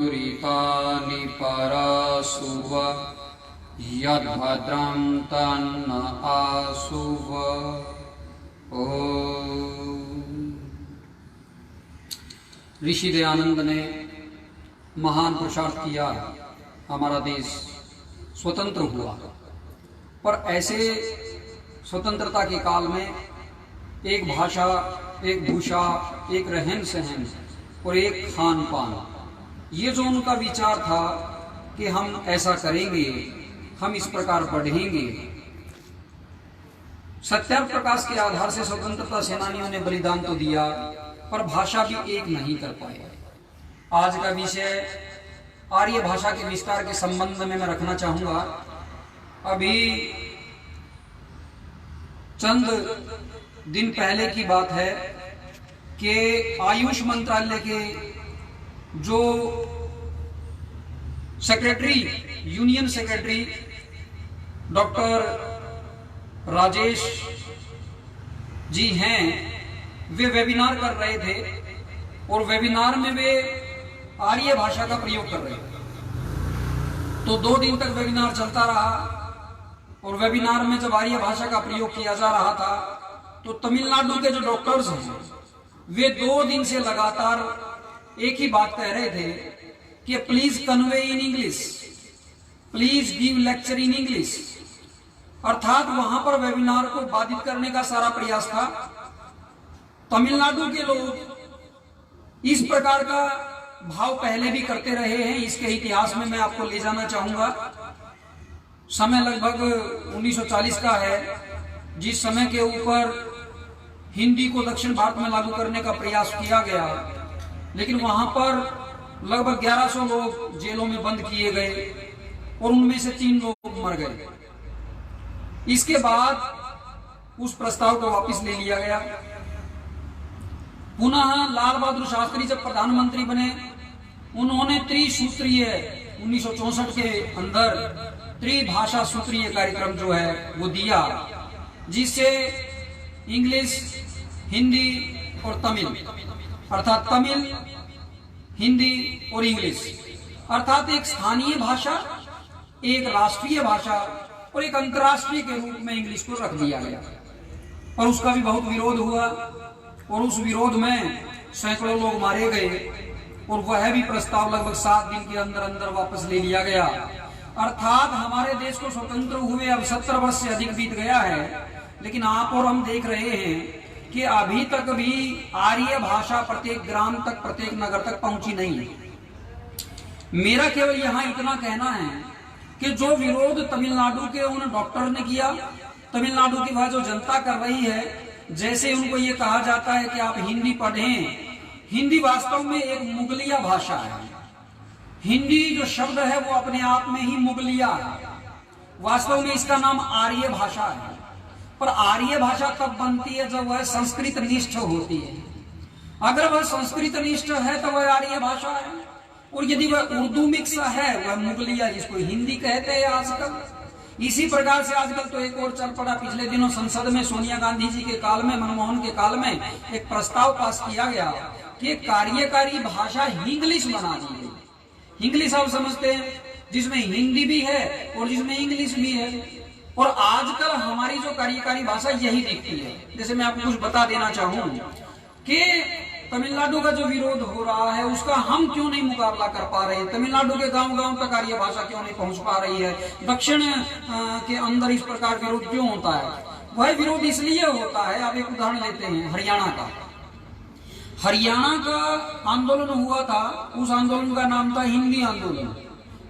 रीतानि पराशुव यद्भद्रं तन्न आशुव। ऋषि दयानंद ने महान पुरुषार्थ किया, हमारा देश स्वतंत्र हुआ। पर ऐसे स्वतंत्रता के काल में एक भाषा, एक भूषा, एक रहन सहन और एक खान पान, ये जो उनका विचार था कि हम ऐसा करेंगे, हम इस प्रकार बढ़ेंगे, सत्याग्रह प्रकाश के आधार से स्वतंत्रता सेनानियों ने बलिदान तो दिया, पर भाषा भी एक नहीं कर पाए। आज का विषय आर्य भाषा के विस्तार के संबंध में मैं रखना चाहूंगा। अभी चंद दिन पहले की बात है कि आयुष मंत्रालय के जो secretary, union secretary doctor Rajesh ji हैं, वे वेबिनार कर रहे थे और वेबिनार में वे आर्य भाषा का प्रयोग कर रहे थे। तो 2 दिन तक वेबिनार चलता रहा और वेबिनार में जब आर्य भाषा का प्रयोग किया जा रहा था तो तमिलनाडु के जो डॉक्टर्स हैं वे 2 दिन से लगातार एक ही बात कह रहे थे कि please convey in English, please give lecture in English. अर्थात वहां पर वेबिनार को बाधित करने का सारा प्रयास था। तमिलनाडु के लोग इस प्रकार का भाव पहले भी करते रहे हैं, इसके इतिहास में मैं आपको ले जाना चाहूंगा। समय लगभग 1940 का है, जिस समय के ऊपर हिंदी को दक्षिण भारत में लागू करने का प्रयास किया गया, लेकिन वहां पर लगभग 1100 लोग जेलों में बंद किए गए और उनमें से 3 लोग मर गए। इसके बाद उस प्रस्ताव को वापस ले लिया गया। पुनः लाल बहादुर शास्त्री जब प्रधानमंत्री बने, उन्होंने त्रिसूत्रीय 1964 के अंदर त्रिभाषा सूत्रीय कार्यक्रम जो है वो दिया, जिससे इंग्लिश, हिंदी और तमिल, अर्थात तमिल, हिंदी और इंग्लिश, अर्थात एक स्थानीय भाषा, एक राष्ट्रीय भाषा और एक अंतर्राष्ट्रीय के रूप में इंग्लिश को रख दिया गया। और उसका भी बहुत विरोध हुआ और उस विरोध में सैकड़ों लोग मारे गए और वह भी प्रस्ताव लगभग 7 दिन के अंदर अंदर वापस ले लिया गया। अर्थात हमारे देश को स्वतंत्र हुए अब 70 वर्ष से अधिक बीत गया है, लेकिन आप और हम देख रहे हैं कि अभी तक भी आर्य भाषा प्रत्येक ग्राम तक, प्रत्येक नगर तक पहुंची नहीं है। मेरा केवल यहाँ इतना कहना है कि जो विरोध तमिलनाडु के उन डॉक्टर ने किया, तमिलनाडु की वह जो जनता कर रही है, जैसे उनको ये कहा जाता है कि आप हिंदी पढ़ें, हिंदी वास्तव में एक मुगलिया भाषा है। हिंदी जो शब्द है वो अपने आप में ही मुगलिया है। वास्तव में इसका नाम आर्य भाषा है, पर आर्य भाषा तब बनती है जब वह संस्कृत निष्ठ होती है। अगर वह संस्कृत निष्ठ है तो वह आर्य भाषा है, और यदि वह उर्दू मिक्स है वह मुगलिया, जिसको हिंदी कहते हैं आजकल। इसी प्रकार से आजकल तो एक और चल पड़ा। पिछले दिनों संसद में सोनिया गांधी जी के काल में, मनमोहन के काल में एक प्रस्ताव पास किया गया कि कार्यकारी भाषा इंग्लिश बना दी गई। इंग्लिश आप समझते हैं, जिसमें हिंदी भी है और जिसमें इंग्लिश भी है। और आजकल हमारी जो कार्यकारी भाषा यही दिखती है। जैसे मैं आपको कुछ बता देना चाहूं कि तमिलनाडु का जो विरोध हो रहा है उसका हम क्यों नहीं मुकाबला कर पा रहे हैं। तमिलनाडु के गांव-गांव तक आर्य भाषा क्यों नहीं पहुंच पा रही है। दक्षिण के अंदर इस प्रकार विरोध क्यों होता है। वह विरोध इसलिए होता है, आप एक उदाहरण लेते हैं हरियाणा का। हरियाणा का आंदोलन हुआ था, उस आंदोलन का नाम था हिंदी आंदोलन।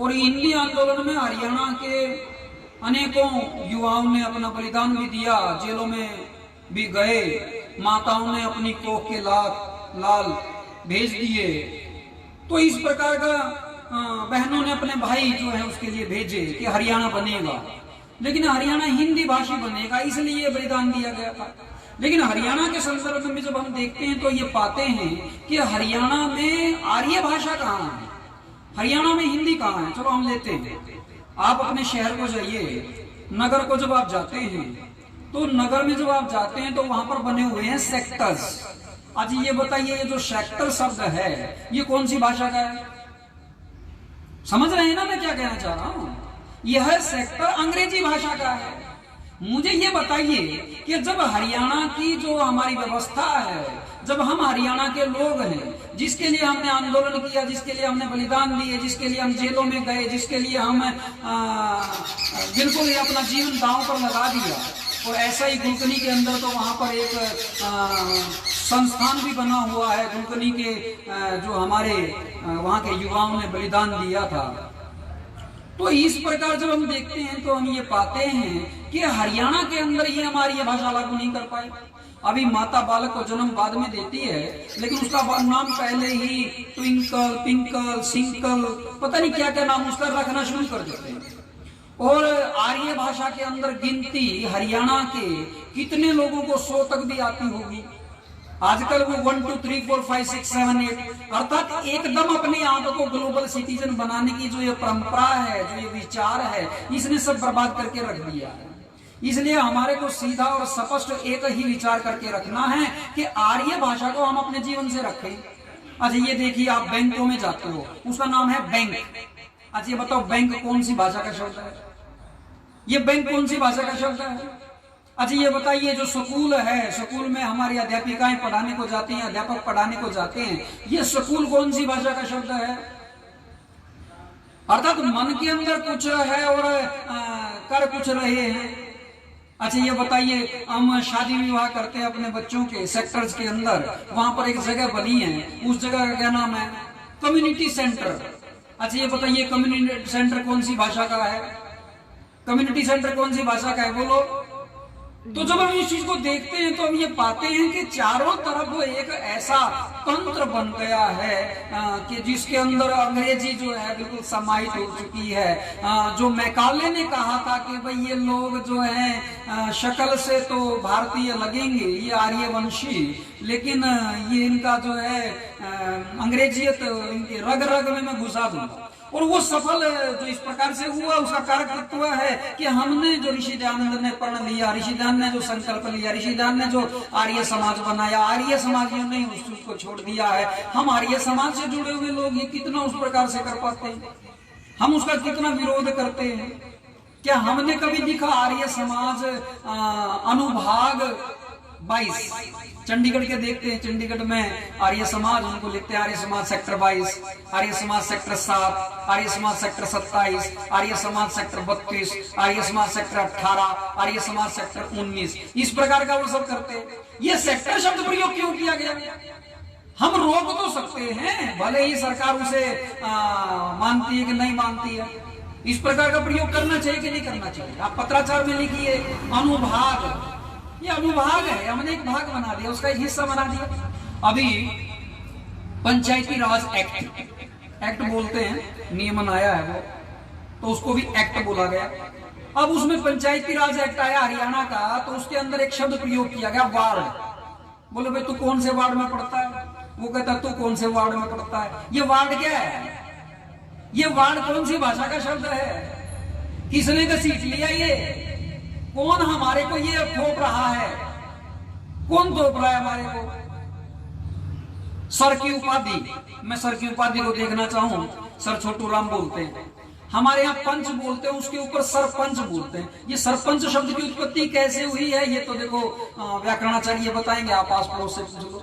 और हिंदी आंदोलन में हरियाणा के अनेकों युवाओं ने अपना बलिदान भी दिया, जेलों में भी गए, माताओं ने अपनी कोख के लाल भेज दिए। तो इस प्रकार का बहनों ने अपने भाई जो है उसके लिए भेजे कि हरियाणा बनेगा, लेकिन हरियाणा हिंदी भाषी बनेगा, इसलिए बलिदान दिया गया था। लेकिन हरियाणा के संदर्भ में जब हम देखते हैं तो ये पाते हैं कि हरियाणा में आर्य भाषा कहाँ है, हरियाणा में हिंदी कहाँ है। चलो हम लेते हैं, आप अपने शहर को जाइए, नगर को जब आप जाते हैं तो नगर में जब आप जाते हैं तो वहां पर बने हुए हैं सेक्टर्स। आज ये बताइए, ये जो सेक्टर शब्द है ये कौन सी भाषा का है? समझ रहे हैं ना मैं क्या कहना चाह रहा हूं? यह सेक्टर अंग्रेजी भाषा का है। मुझे ये बताइए कि जब हरियाणा की जो हमारी व्यवस्था है, जब हम हरियाणा के लोग हैं, जिसके लिए हमने आंदोलन किया, जिसके लिए हमने बलिदान दिए, जिसके लिए हम जेलों में गए, जिसके लिए हम बिल्कुल ही अपना जीवन दांव पर लगा दिया, और ऐसा ही गुलकनी के अंदर तो वहां पर एक संस्थान भी बना हुआ है, गुलकनी के जो हमारे वहां के युवाओं ने बलिदान दिया था। तो इस प्रकार जब हम देखते हैं तो हम ये पाते हैं कि हरियाणा के अंदर ही हमारी ये भाषा लागू नहीं कर पाए। अभी माता बालक को जन्म बाद में देती है, लेकिन उसका नाम पहले ही ट्विंकल, पिंकल, सिंकल, पता नहीं क्या क्या नाम उसका रखना शुरू कर देते हैं। और आर्य भाषा के अंदर गिनती हरियाणा के कितने लोगों को 100 तक भी आती होगी। आजकल वो 1 2 3 4 5 6 7 8 अर्थात एकदम अपने आप को ग्लोबल सिटीजन बनाने की जो ये परंपरा है, जो ये विचार है, इसने सब बर्बाद करके रख दिया है। इसलिए हमारे को सीधा और स्पष्ट एक ही विचार करके रखना है कि आर्य भाषा को हम अपने जीवन से रखें। अच्छा ये देखिए, आप बैंकों में जाते हो, उसका नाम है बैंक। अच्छा ये बताओ, बैंक कौन सी भाषा का शब्द है? ये बैंक कौन सी भाषा का शब्द है? अच्छा ये बताइए, जो स्कूल है, स्कूल में हमारी अध्यापिकाएं पढ़ाने को जाती हैं, अध्यापक पढ़ाने को जाते हैं, ये स्कूल कौन सी भाषा का शब्द है? अर्थात मन के अंदर कुछ है और कर कुछ रहे हैं। अच्छा ये बताइए, हम शादी विवाह करते हैं अपने बच्चों के सेक्टर्स के अंदर, वहां पर एक जगह बनी है, उस जगह का क्या नाम है? Community centre. अच्छा ये बताइए, कम्युनिटी सेंटर कौन सी भाषा का है? कम्युनिटी सेंटर कौन सी भाषा का है, बोलो? तो जब हम इस चीज को देखते हैं तो हम ये पाते हैं कि चारों तरफ एक ऐसा तंत्र बन गया है कि जिसके अंदर अंग्रेजी जो है बिल्कुल समाहित हो चुकी है। जो मैकाले ने कहा था कि भाई ये लोग जो हैं शक्ल से तो भारतीय लगेंगे, ये आर्यवंशी, लेकिन ये इनका जो है अंग्रेजियत इनके रग रग में मैं घुसा दूंगा। और वो सफल जो इस प्रकार से हुआ, उसका कारक तत्व है कि हमने जो ऋषि दयानंद ने पढ़ लिया, ऋषि दयानंद ने जो संकल्प लिया, ऋषि दयानंद ने जो आर्य समाज बनाया, आर्य समाजियों ने उस चीज को छोड़ दिया है। हम आर्य समाज से जुड़े हुए लोग ये कितना उस प्रकार से कर पाते हैं? हम उसका कितना विरोध करते हैं? क्या हमने कभी दिखा आर्य समाज अनुभाग 22 चंडीगढ़ के देखते हैं, चंडीगढ़ में आर्य समाज, उनको लिखते हैं Arya Samaj sector 22, Arya Samaj sector 7, Arya Samaj sector 27, Arya Samaj sector 32, Arya Samaj sector 18, Arya Samaj sector 19, इस प्रकार का वो सब करते हैं। ये सेक्टर शब्द प्रयोग क्यों किया गया? हम रोक तो सकते हैं, भले ही सरकार उसे मानती है कि नहीं मानती है। इस प्रकार का प्रयोग करना चाहिए कि नहीं करना चाहिए? आप पत्राचार में लिखिए अनुभाग, ये अनुभाग है, हमने एक भाग बना दिया, उसका एक हिस्सा बना दिया। अभी पंचायती राज एक्ट बोलते हैं, नियमन आया है वो, तो उसको भी एक्ट बोला गया। अब उसमें पंचायती राज एक्ट आया हरियाणा का, तो उसके अंदर एक शब्द प्रयोग किया गया, वार्ड। बोले भाई तू कौन से वार्ड में पढ़ता है? वो कहता तू कौन से वार्ड में पढ़ता है? ये वार्ड क्या है? ये वार्ड कौन सी भाषा का शब्द है? किसने घसीट लिया? ये कौन हमारे को ये थोप रहा है? कौन थोप रहा है हमारे को? सर की उपाधि, मैं सर की उपाधि को देखना चाहूं, सर छोटू राम बोलते हैं, हमारे यहाँ पंच बोलते हैं, उसके ऊपर सरपंच बोलते हैं। ये सरपंच शब्द की उत्पत्ति कैसे हुई है, ये तो देखो व्याकरणाचार्य बताएंगे, आप आस पड़ोस से पूछ लो।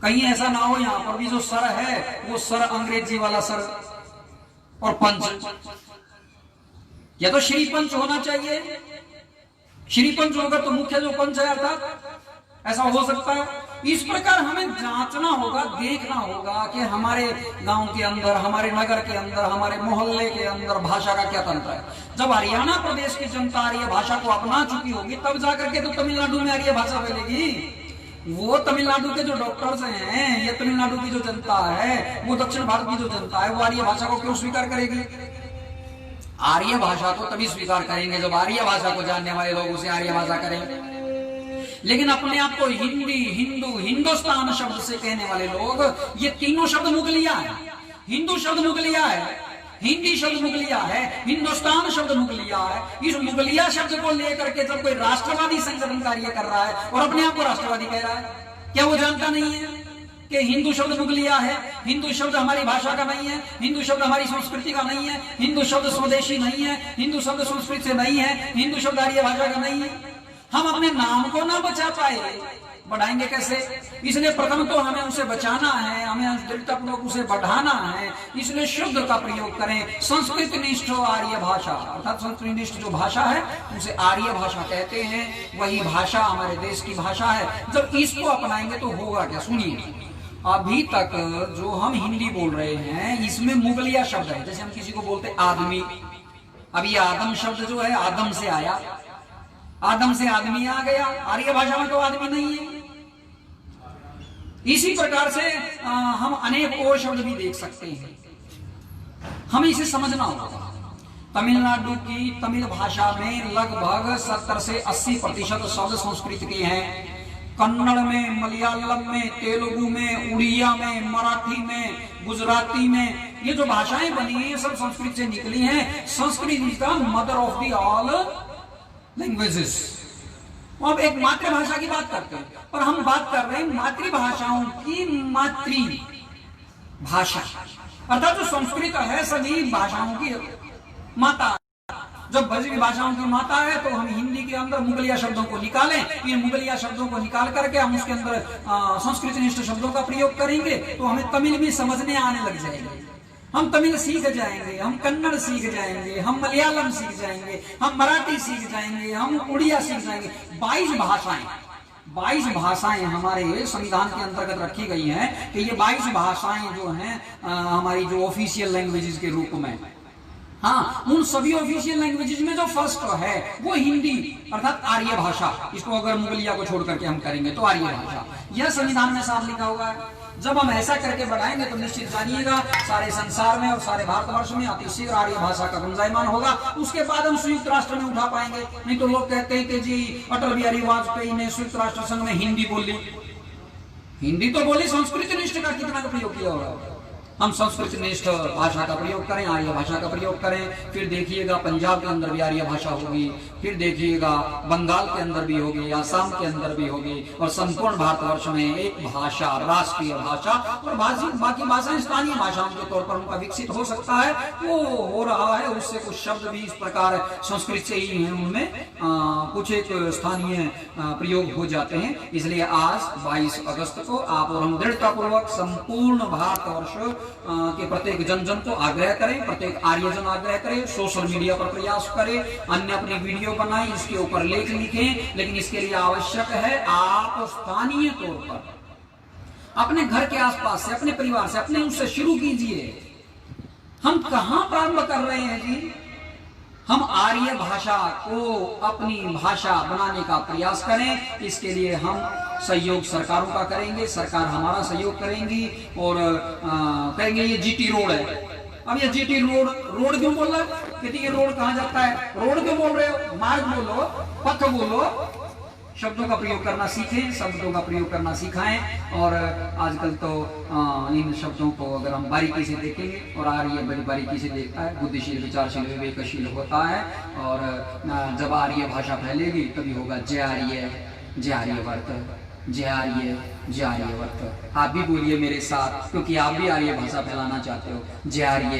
कहीं ऐसा ना हो यहाँ पर भी जो सर है वो सर अंग्रेजी वाला सर और पंच, या तो श्री पंच होना चाहिए। श्री पंच होगा तो मुख्य जो पंच है अर्थात, ऐसा हो सकता है। इस प्रकार हमें जांचना होगा, देखना होगा कि हमारे गांव के अंदर, हमारे नगर के अंदर, हमारे मोहल्ले के अंदर भाषा का क्या तंत्र है। जब हरियाणा प्रदेश की जनता आर्य भाषा को अपना चुकी होगी, तब जाकर के तो तमिलनाडु में आर्य भाषा फैलेगी। वो तमिलनाडु के जो डॉक्टर्स हैं, ये तमिलनाडु की जो जनता है, वो दक्षिण भारत की जो जनता है, वो आर्य भाषा को क्यों स्वीकार करेगी? आर्य भाषा को तभी स्वीकार करेंगे जब आर्य भाषा को जानने वाले लोग उसे आर्य भाषा करेंगे। लेकिन अपने आप को हिंदी, हिंदू, हिंदुस्तान शब्द से कहने वाले लोग, ये तीनों शब्द मुगलिया है। हिंदू शब्द मुगलिया है, हिंदी शब्द मुगलिया है, हिंदुस्तान शब्द मुगलिया है। इस मुगलिया शब्द को लेकर के जब कोई राष्ट्रवादी संगठन कार्य कर रहा है और अपने आप को राष्ट्रवादी कह रहा है, क्या वो जानता नहीं है? कि हिंदू शब्द मुगलिया है, हिंदू शब्द हमारी भाषा का नहीं है, हिंदू शब्द हमारी संस्कृति का नहीं है, हिंदू शब्द स्वदेशी नहीं है, हिंदू शब्द संस्कृत से नहीं है, हिंदू शब्द आर्य भाषा का नहीं है। हम अपने नाम को ना बचा पाए, बढ़ाएंगे कैसे? इसलिए प्रथम तो हमें उसे बचाना है, हमें दृढ़तापूर्वक उसे बढ़ाना है। इसलिए शब्द का प्रयोग करें, संस्कृत निष्ठ आर्य भाषा, अर्थात संस्कृत निष्ठ जो भाषा है उसे आर्य भाषा कहते हैं। वही भाषा हमारे देश की भाषा है। जब इसको अपनाएंगे तो होगा क्या, सुनिए। अभी तक जो हम हिंदी बोल रहे हैं इसमें मुगलिया शब्द है। जैसे हम किसी को बोलते आदमी, अब ये आदम शब्द जो है आदम से आया, आदम से आदमी आ गया, आर्य भाषा में तो आदमी नहीं है। इसी प्रकार से हम अनेक और शब्द भी देख सकते हैं, हमें इसे समझना होगा। तमिलनाडु की तमिल भाषा में लगभग 70 से 80% शब्द संस्कृत के हैं। कन्नड़ में, मलयालम में, तेलुगु में, उड़िया में, मराठी में, गुजराती में, ये जो भाषाएं बनी है सब संस्कृत से निकली हैं। Sanskrit is the mother of the all languages. अब एक मातृभाषा की बात करते हैं, पर हम बात कर रहे हैं मातृभाषाओं की मातृभाषा, अर्थात जो संस्कृत है सभी भाषाओं की माता। जब बजी भाषाओं की माता है तो हम हिंदी के अंदर मुगलिया शब्दों को निकालें, इन मुगलिया शब्दों को निकाल करके हम उसके अंदर संस्कृत निष्ठ शब्दों का प्रयोग करेंगे तो हमें तमिल भी समझने आने लग जाएंगे। हम तमिल सीख जाएंगे, हम कन्नड़ सीख जाएंगे, हम मलयालम सीख जाएंगे, हम मराठी सीख जाएंगे, हम उड़िया सीख जाएंगे। 22 भाषाएं हमारे संविधान के अंतर्गत रखी गई हैं कि ये 22 भाषाएं जो हैं हमारी जो ऑफिशियल लैंग्वेजेस के रूप में, हाँ, उन सभी ऑफिशियल लैंग्वेजेस में जो फर्स्ट है वो हिंदी अर्थात आर्य भाषा। इसको अगर मुगलिया को छोड़ करके हम करेंगे तो आर्य भाषा, यह संविधान में साफ लिखा हुआ है। जब हम ऐसा करके बढ़ाएंगे तो निश्चित जानिएगा सारे संसार में और सारे भारतवर्ष में अतिशीघ्र आर्य भाषा का गुंजायमान होगा। उसके बाद हम संयुक्त राष्ट्र में उठा पाएंगे। नहीं तो लोग कहते हैं कि जी अटल बिहारी वाजपेयी ने संयुक्त राष्ट्र संघ में हिंदी बोली, हिंदी तो बोली, संस्कृत निष्ठ का कितना का प्रयोग किया होगा। हम संस्कृत निष्ठ भाषा का प्रयोग करें, आर्य भाषा का प्रयोग करें। फिर देखिएगा पंजाब के अंदर भी आर्य भाषा होगी, फिर देखिएगा बंगाल के अंदर भी होगी, आसाम के अंदर भी होगी, और संपूर्ण भारतवर्ष में एक भाषा, राष्ट्रीय भाषा और बाकी भाषाएं स्थानीय भाषाओं के तौर पर उनका विकसित हो सकता है। वो हो रहा है, उससे कुछ शब्द भी इस प्रकार संस्कृत से ही हैं, उनमें कुछ एक स्थानीय प्रयोग हो जाते हैं। इसलिए आज 22 अगस्त को आप और हम दृढ़तापूर्वक संपूर्ण भारतवर्ष के प्रत्येक जन को आग्रह करें, प्रत्येक आर्यजन आग्रह करें, सोशल मीडिया पर प्रयास करें, अन्य अपनी वीडियो बनाएं, इसके ऊपर लेख लिखें। लेकिन इसके लिए आवश्यक है आप स्थानीय तौर पर अपने घर के आसपास से, अपने परिवार से, अपने उससे शुरू कीजिए। हम कहां प्रारंभ कर रहे हैं जी? हम आर्य भाषा को अपनी भाषा बनाने का प्रयास करें। इसके लिए हम सहयोग सरकारों का करेंगे, सरकार हमारा सहयोग करेंगी और कहेंगे ये जीटी रोड है। अब ये जीटी रोड क्यों बोल रहा है? कहती ये रोड कहाँ जाता है? रोड क्यों बोल रहे हो? मार्ग बोलो, पथ बोलो। शब्दों का प्रयोग करना सीखें, शब्दों का प्रयोग करना सिखाएं। और आजकल तो इन शब्दों को अगर हम बारीकी से देखेंगे, और आर्य बड़ी बारीकी से देखता है, बुद्धिशील, विचारशील, विवेकशील होता है। और जब आर्य भाषा फैलेगी तभी होगा जय आर्य, जय आर्यवर्त, जय आर्य, जय आर्यवर्त। आप भी बोलिए मेरे साथ, क्योंकि आप भी आर्य भाषा फैलाना चाहते हो। जय आर्य,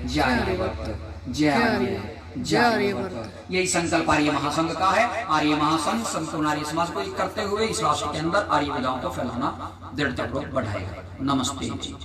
जय आर्यवर्त, जय आर्य, जय आर्यवर्त। यही संकल्प आर्य महासंघ का है। आर्य महासंघ संपूर्ण आर्य समाज को करते हुए इस राष्ट्र के अंदर आर्य विधाओं को फैलाना दृढ़तापूर्वक बढ़ाएगा। नमस्ते जी।